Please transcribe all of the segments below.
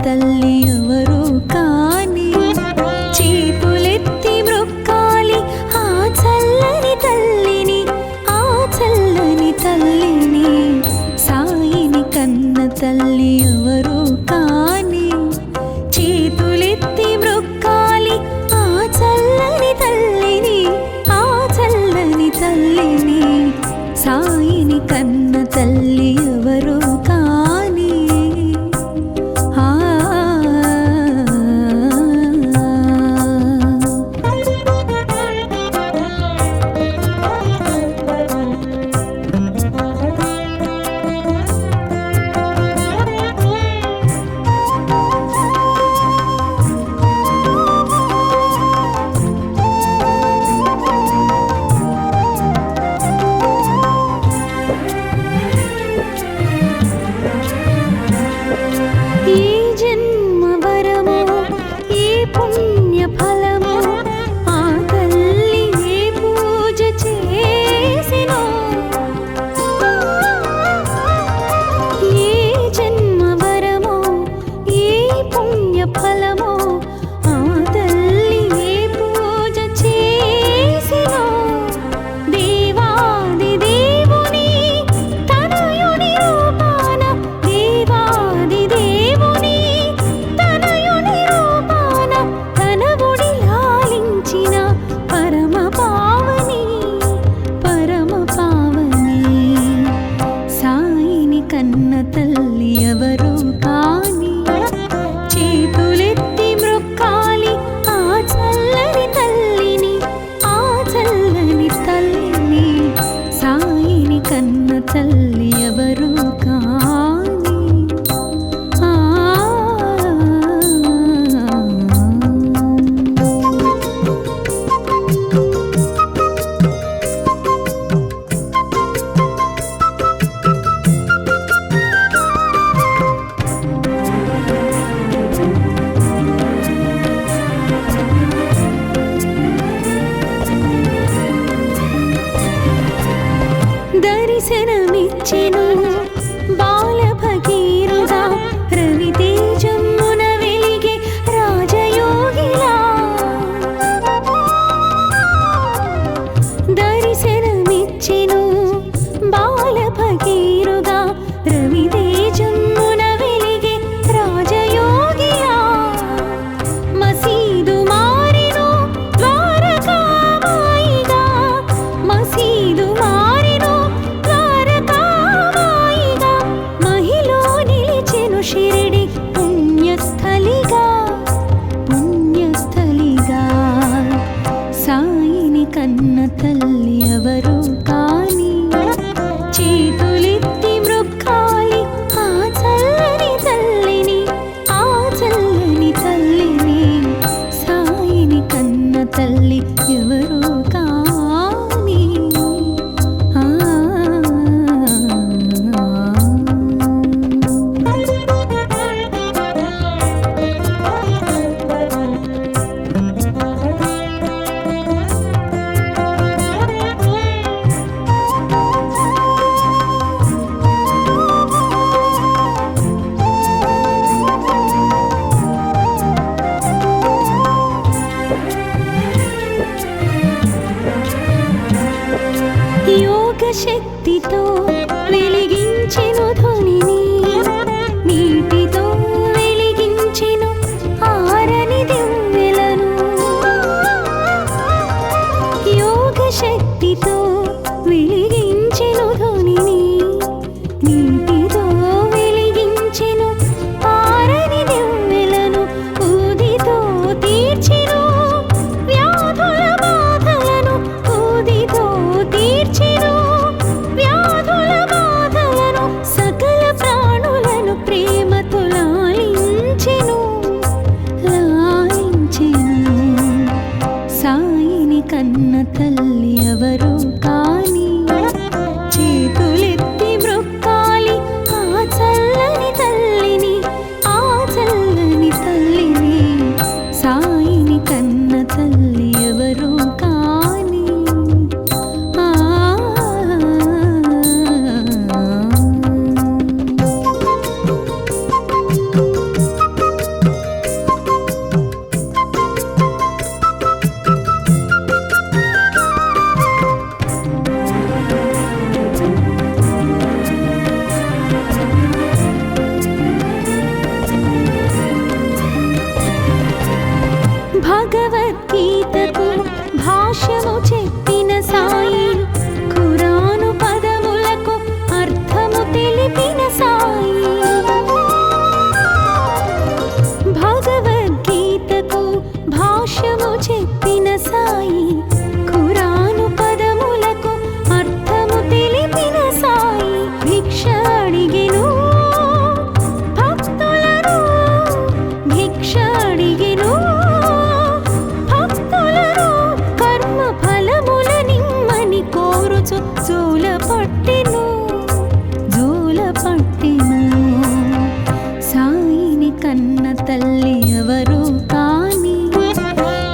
తల్లి ఎవరు కాని చేతులెత్తి మ్రొక్కాలి ఆ చల్లని తల్లిని, ఆ చల్లని తల్లిని. సాయిని కన్న తల్లి ఎవరు కాని చేతులెత్తి మ్రొక్కాలి ఆ చల్లని తల్లిని, ఆ చల్లని తల్లిని. సాయిని కన్న తల్లి ఎవరు కాని తల్లి ఎవరు కాని దర్శనమిచ్చెను బాల భగీరథ రవితేజమున వెలిగే రాజయోగిలా. దర్శనమిచ్చెను బాల భగీరథ రవితేజమున వెలిగే రాజయోగిలా. మసీదు మారెను ద్వారకామాయిగా, మసీదు మారెను ద్వారకామాయిగా. మహిలో నిలిచెను షిరిడి పుణ్యస్థలిగా, పుణ్యస్థలిగా. సాయిని కన్న తల్లి ఎవరు కాని చేతులెత్తి మ్రొక్కాలి ఆ చల్లని తల్లిని, ఆ చల్లని తల్లిని. సాయిని కన్న తల్లి ఎవరు కాని యోగ శక్తితో వెలిగించెను ధ్వనిని, నీటితో వెలిగించెను ఆరని దివ్వెలను. యోగ శక్తితో వెలిగించెను ధ్వనిని, నీటితో వెలిగించెను ఆరని దివ్వెలను. ఊదితో తీర్చెను వ్యాధుల బాధలను, ఊదితో తీర్చెను వ్యాధుల బాధలను. సకల ప్రాణులను ప్రేమతో లాలించెను, లాలించెను. సాయిని కన్న తల్లి ఎవరు కాని చేతులెత్తి మ్రొక్కాలి ఆ చల్లని తల్లిని, ఆ చల్లని తల్లిని. సాయిని కన్న తల్లి ఎవరు కాని భగవద్గీతకు భాష్యము చెప్పిన సాయి, ఖురాను పదములకు అర్థము తెలిపిన సాయి. భగవద్గీతకు భాష్యము చెప్పిన సాయి, ఖురాను పదములకు అర్థము తెలిపిన సాయి. భిక్ష అడిగెను భక్తులను, భిక్ష అడిగెను భక్తులను, కర్మ ఫలముల నిమ్మని కోరుచు జోల పట్టెను, జోల పట్టెను. సాయిని కన్న తల్లి ఎవరు కాని,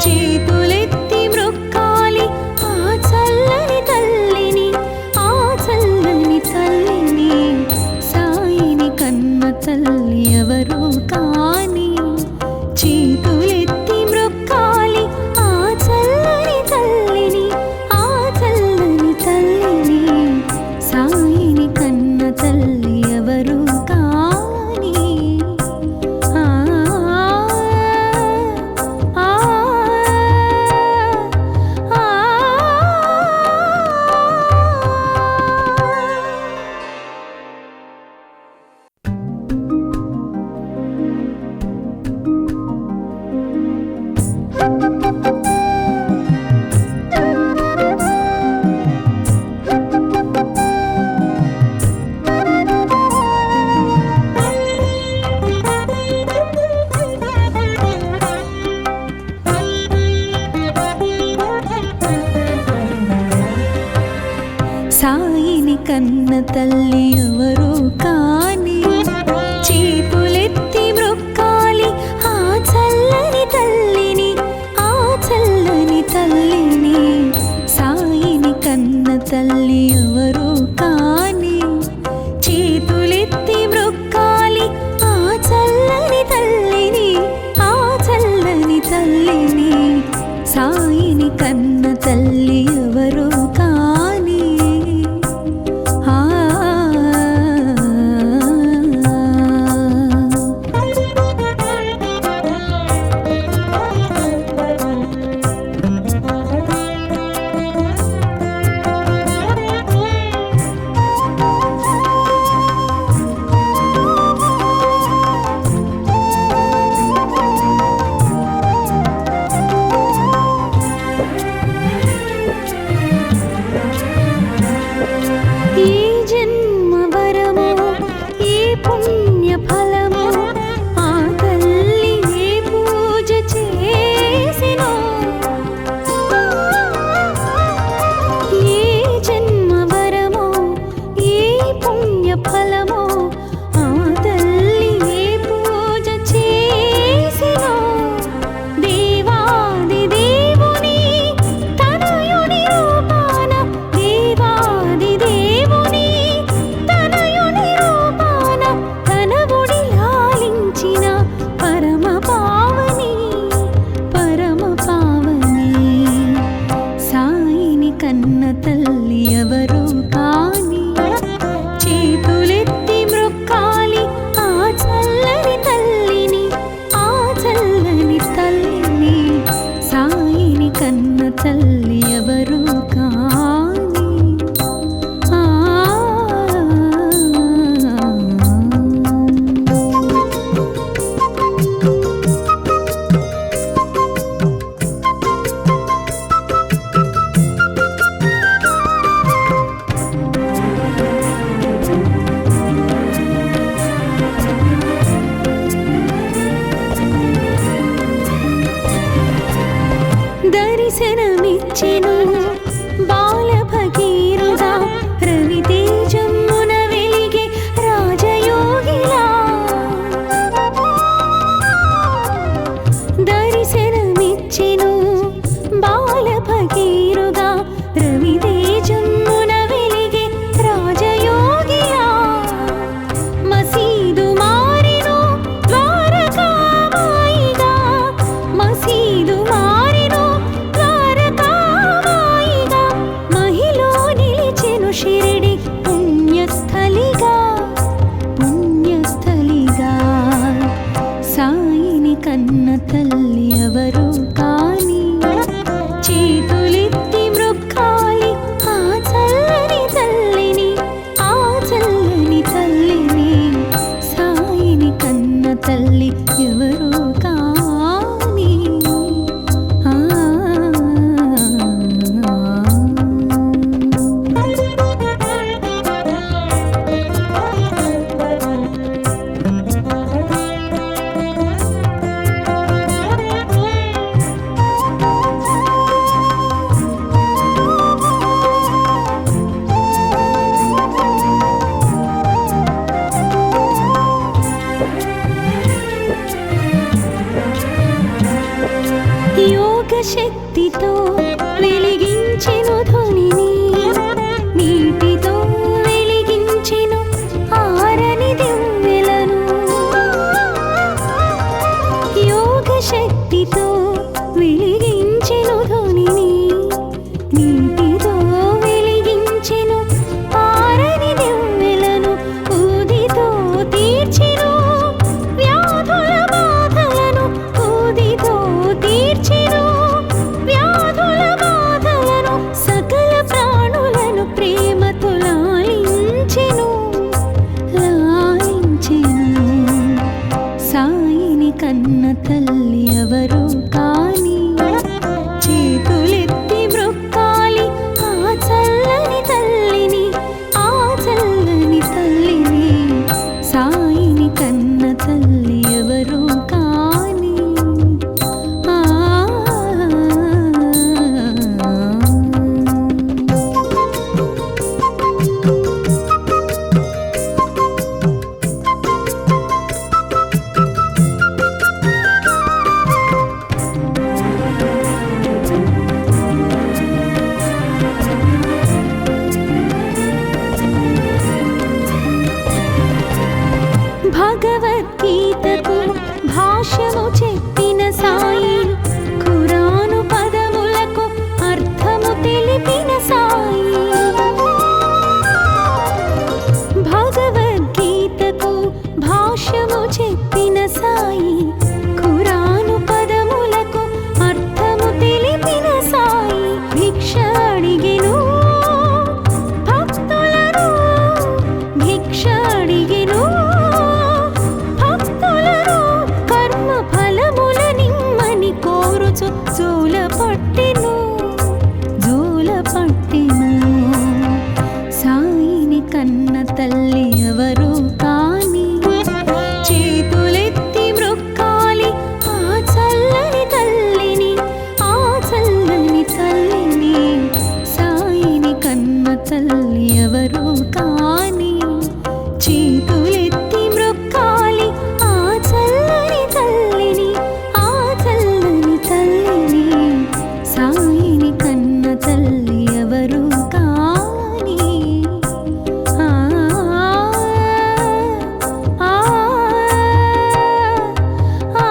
చేతులెత్తి మ్రొక్కాలి ఆ చల్లని తల్లిని, ఆ చల్లని తల్లిని. సాయిని కన్న తల్లి ఎవరు కాని, చేతులెత్తి మ్రొక్కాలి ఆ చల్లని తల్లిని, ఆ చల్లని తల్లిని. సాయిని కన్న తల్లి ఎవరు కాని. ఆ ఆ ఆ సాయిని కన్న తల్లి ఎవరు కాని, చేతులెత్తి మ్రొక్కాలి ఆ చల్లని తల్లిని, ఆ చల్లని తల్లిని. సాయిని కన్న తల్లి ఎవరు కాని, చేతులెత్తి మ్రొక్కాలి ఆ చల్లని తల్లిని, ఆ చల్లని తల్లిని. సాయిని కన్న తల్లి ఎవరు కాని. ఆ ఏ జన్మ వరమో, ఏ పుణ్య ఫలమో, ఆ తల్లి ఏ పూజ చేసినో. ఏ జన్మ వరమో, ఏ పుణ్య ఫలమో, ఆ తల్లి ఏ పూజ చేసినో. దేవాది దేవుని తనయుని రూపాన, దేవాది దేవుని తనయుని రూపాన, తన ఒడి లాలించిన పరమ పావని, పరమ పావని. సాయిని కన్న తల్లి ఎవరు కాని, చేతులెత్తి మ్రొక్కాలి ఆ చల్లని తల్లిని, ఆ చల్లని తల్లిని. సాయిని కన్న తల్లి ఎవరు కాని. ఆ దర్శనమిచ్చెను బాల భగీరథ, రవితేజమున వెలిగే రాజయోగిలా. దర్శనమిచ్చెను బాల భగీరథ, రవితేజమున వెలిగే రాజయోగిలా. మసీదు మారెను ద్వారకామాయిగా, మసీదు మారెను ద్వారకామాయిగా. మహిలో నిలిచెను షిరిడి పుణ్యస్థలిగా, పుణ్యస్థలిగా. సాయిని కన్న తల్లి ఎవరు కా యోగ శక్తితో వెలిగించెను ధ్వనిని, నీటితో వెలిగించెను ఆరని దివ్వెలను. యోగ శక్తితో వెలిగించెను ధ్వనిని, నీటితో వెలిగించెను ఆరని దివ్వెలను. ఊదితో తీర్చెను వ్యాధుల బాధలను, ఊదితో తీర్చెను వ్యాధుల బాధలను. సకల ప్రాణులను ప్రేమతో లాలించెను, లాలించెను. సాయిని కన్న తల్లి ఎవరు కాని, చేతులెత్తి మ్రొక్కాలి ఆ చల్లని తల్లిని, ఆ చల్లని తల్లిని. సాయిని కన్న తల్లి ఎవరు కాని. ఆ భగవద్గీతకు భాష్యము చెప్పిన సాయి, ఖురాను పదములకు అర్థము తెలిపిన సాయి. భగవద్గీతకు భాష్యము చెప్పిన సాయి, ఖురాను పదములకు అర్థము తెలిపిన సాయి. భిక్ష అడిగెను భక్తులను, భిక్ష అడిగెను భక్తులను. కర్మ ఫలముల నిమ్మని కోరుచు జోల పట్టెను, జోల పట్టెను. సాయిని కన్న తల్లి ఎవరు కాని, చేతులెత్తి మ్రొక్కాలి ఆ చల్లని తల్లిని, ఆ చల్లని తల్లిని. సాయిని కన్న తల్లి ఎవరు కాని, చేతులెత్తి మ్రొక్కాలి ఆ చల్లని తల్లిని, ఆ చల్లని తల్లిని. సాయిని కన్న తల్లి ఎవరు కాని. ఆ ఆ ఆ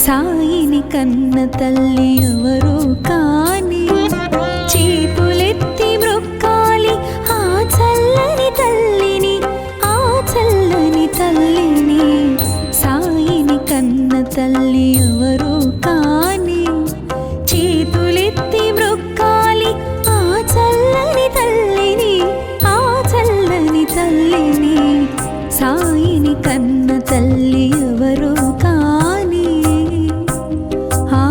సాయిని కన్న తల్లి ఎవరు కాని, చేతులెత్తి మ్రొక్కాలి ఆ చల్లని తల్లిని, ఆ చల్లని తల్లిని. సాయిని కన్న తల్లి ఎవరు కాని, చేతులెత్తి మ్రొక్కాలి ఆ చల్లని తల్లిని, ఆ చల్లని తల్లిని. సాయిని కన్న తల్లి ఎవరు కాని. ఆ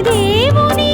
దేవుని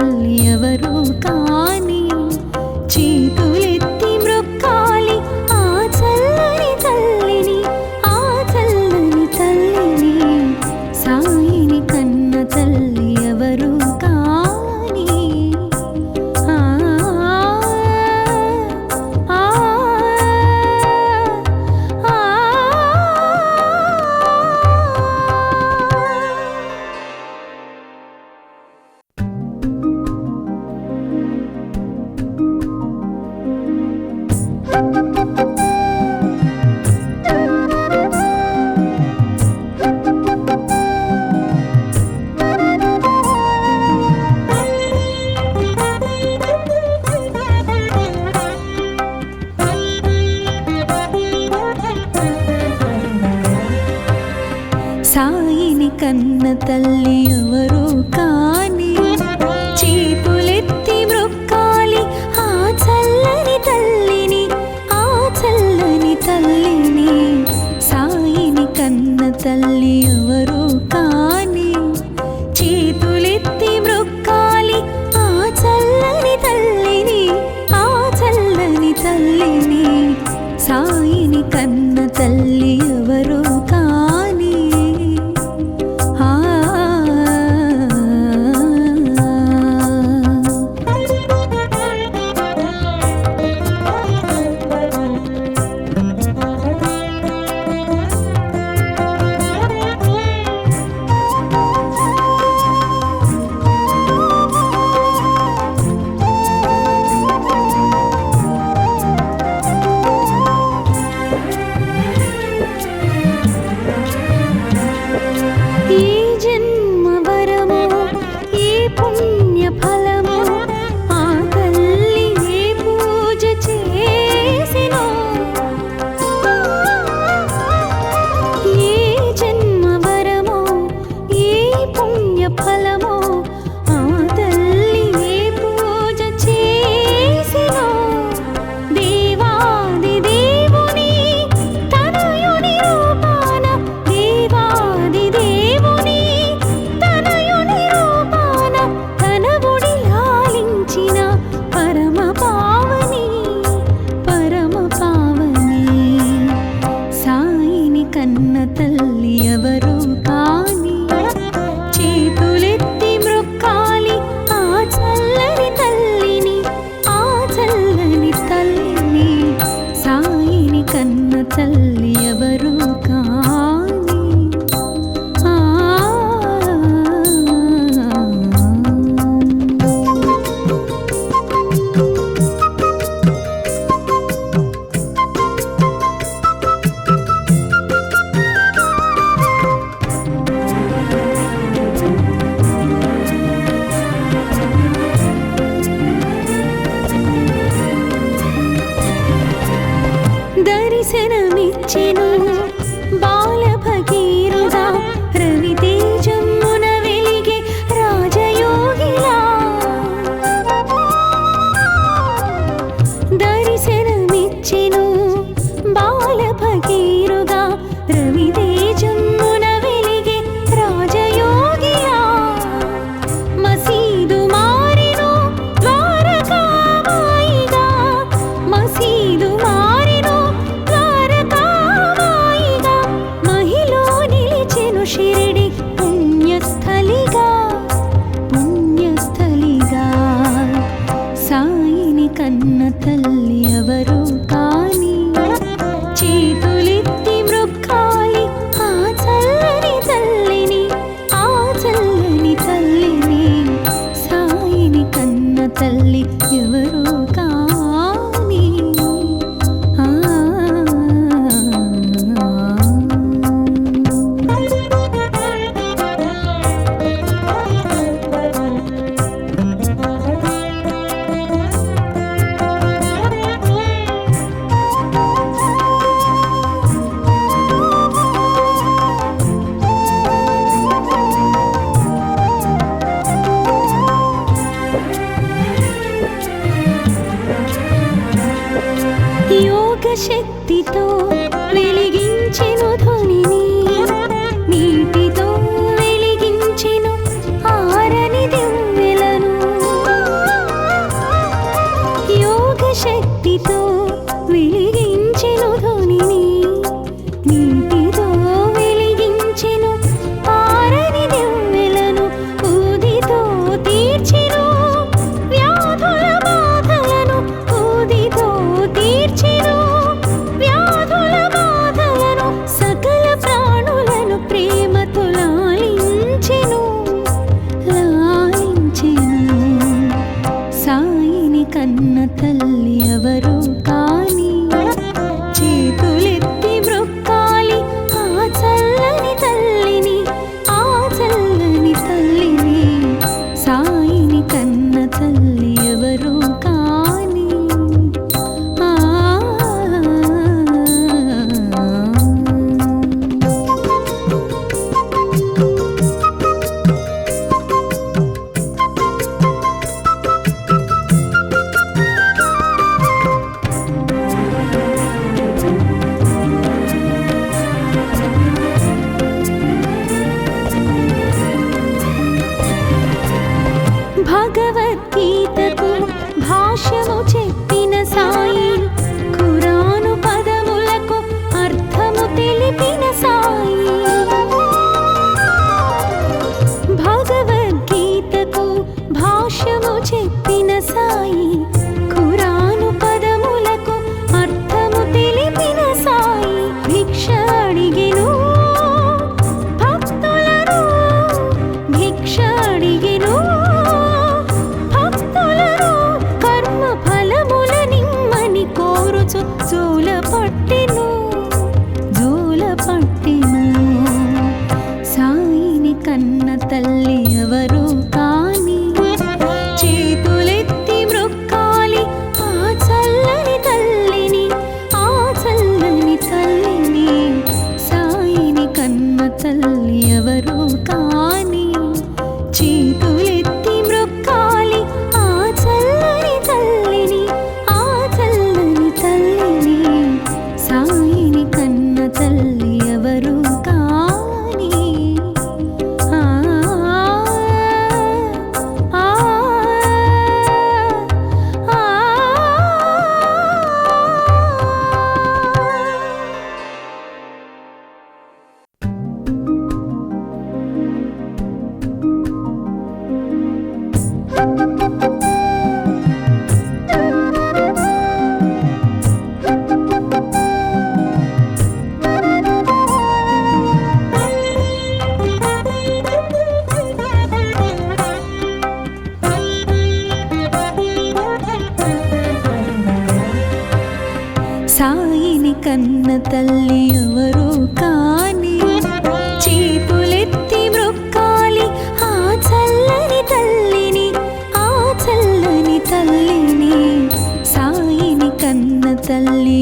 తల్లి ఎవరు కాని చేతులెత్తి మ్రొక్కాలి ఆ చల్లని తల్లిని ఆ చల్లని తల్లిని సాయిని కన్న తల్లి ఎవరు కాని ఆ ఆ సాయిని కన్న తల్లి ఎవరు కాని చేతులెత్తి మ్రొక్కాలి ఆ చల్లని తల్లిని ఆ చల్లని తల్లిని సాయిని కన్న తల్లి ఎవరు కాని చేతులెత్తి మ్రొక్కాలి ఆ చల్లని తల్లిని ఆ చల్లని తల్లిని సాయిని కన్న తల్లి ఎవరు కాని దర్శనమిచ్చెను బాల భగీరథ రవితేజమున వెలిగే రాజయోగిలా దర్శనమిచ్చెను బాల భగీరథ రవితేజమున వెలిగే రాజయోగిలా మసీదు మారెను ద్వారకామాయిగా మసీదు మారెను షిరిడి పుణ్యస్థలిగా పుణ్యస్థలిగా సాయిని కన్న తల్లి ఎవరు కాని చేతులెత్తి మ్రొక్కాలి ఆ చల్లని తల్లిని ఆ చల్లని తల్లిని సాయిని కన్న తల్లి ఎవరు కాని శక్తితో వెలిగించెను ధ్వనిని నీటితో వెలిగించెను ఆరని దివ్వెలను తల్లి ఎవరు కాని చేతులెత్తి మ్రొక్కాలి ఆ చల్లని తల్లిని ఆ చల్లని తల్లిని సాయిని కన్న తల్లి ఎవరు కాని ఆ భగవద్గీతకు భాష్యము చెప్పిన సాయి ఖురాను పదములకు అర్థము తెలిపిన సాయి భగవద్గీతకు భాష్యము చెప్పిన సాయి ఖురాను పదములకు అర్థము తెలిపిన సాయి భిక్ష అడిగెను భక్తులను భిక్ష అడిగెను జోల పట్టెను సాయిని కన్న తల్లి ఎవరు కాని చేతులెత్తి మ్రొక్కాలి ఆ చల్లని తల్లిని ఆ చల్లని తల్లిని సాయిని కన్న తల్లి ఎవరు కాని చేతులెత్తి మ్రొక్కాలి ఆ చల్లని తల్లిని ఆ చల్లని తల్లిని సాయిని కన్న తల్లి ఎవరు కాని ఆ ఆ ఆ సాయిని కన్న తల్లి ఎవరు కాని చేతులెత్తి మ్రొక్కాలి ఆ చల్లని తల్లిని ఆ చల్లని తల్లిని సాయిని కన్న తల్లి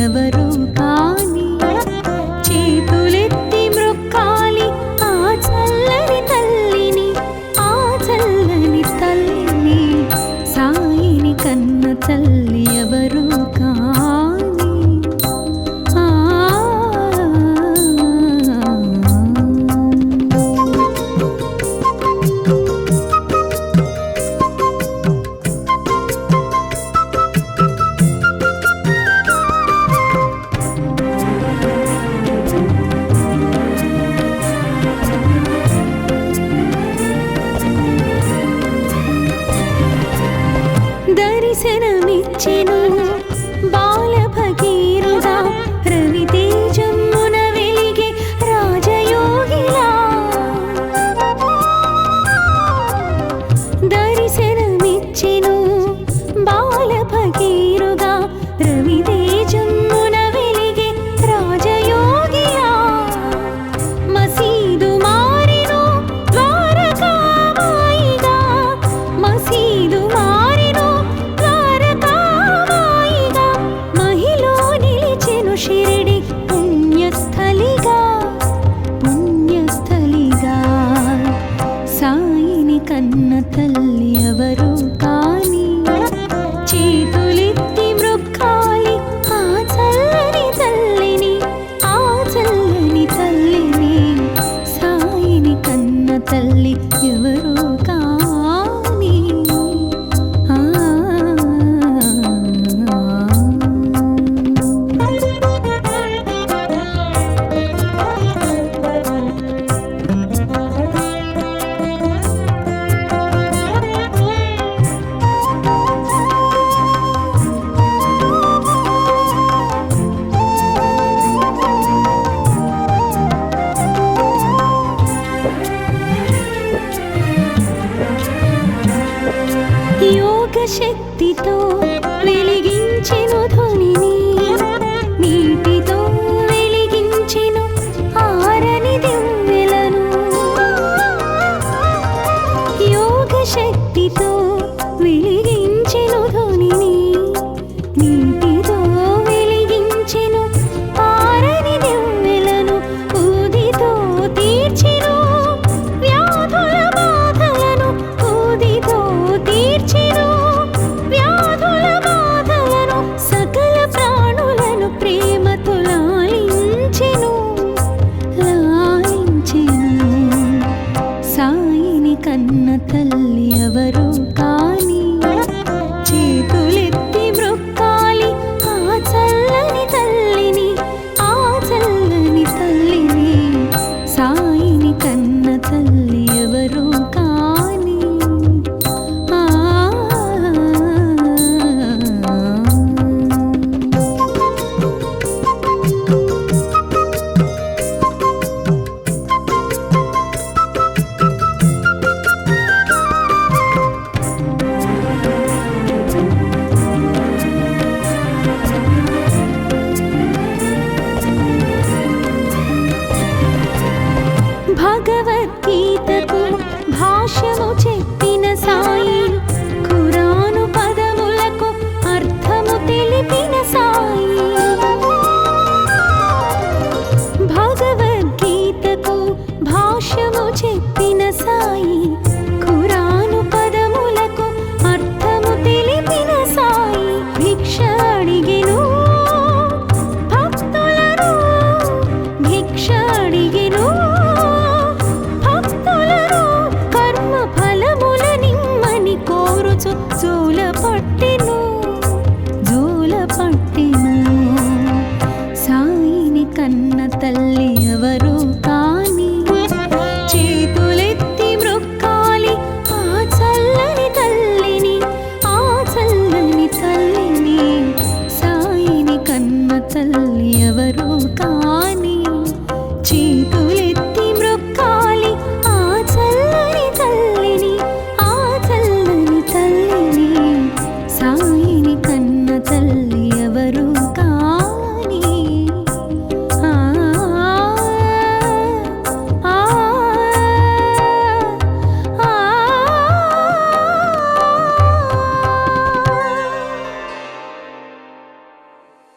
ఎవరు కాని చేతులెత్తి మ్రొక్కాలి ఆ చల్లని తల్లిని ఆ చల్లని తల్లిని సాయిని కన్న తల్లి ఎవరు కాని ఆ దర్శనమిచ్చెను శక్తితో వెలిగించెను ధ్వనిని, నీటితో వెలిగించెను ఆరని దివ్వెలను. యోగ శక్తితో వెలిగించెను ధ్వనిని, నీటితో వెలిగించెను ఆరని దివ్వెలను. ఊదితో తీర్చెను వ్యాధుల బాధలను, ఊదితో తీర్చెను వ్యాధుల బాధలను. సకల ప్రాణులను ప్రేమతో లాలించెను, లాలించెను. సాయిని కన్న తల్లి ఎవరు కాని, చేతులెత్తి మ్రొక్కాలి ఆ చల్లని తల్లిని, ఆ చల్లని తల్లిని. సాయిని కన్న తల్లి ఎవరు కాని. ఆ భగవద్గీతకు భాష్యము చెప్పిన సాయి, ఖురాను పదములకు అర్థము తెలిపిన సాయి. భగవద్గీతకు భాష్యము చెప్పిన సాయి, ఖురాను పదములకు అర్థము తెలిపిన సాయి. భిక్ష అడిగెను భక్తులను, భిక్ష అడిగెను భక్తులను. కర్మ ఫలముల నిమ్మని కోరుచు జోల పట్టిన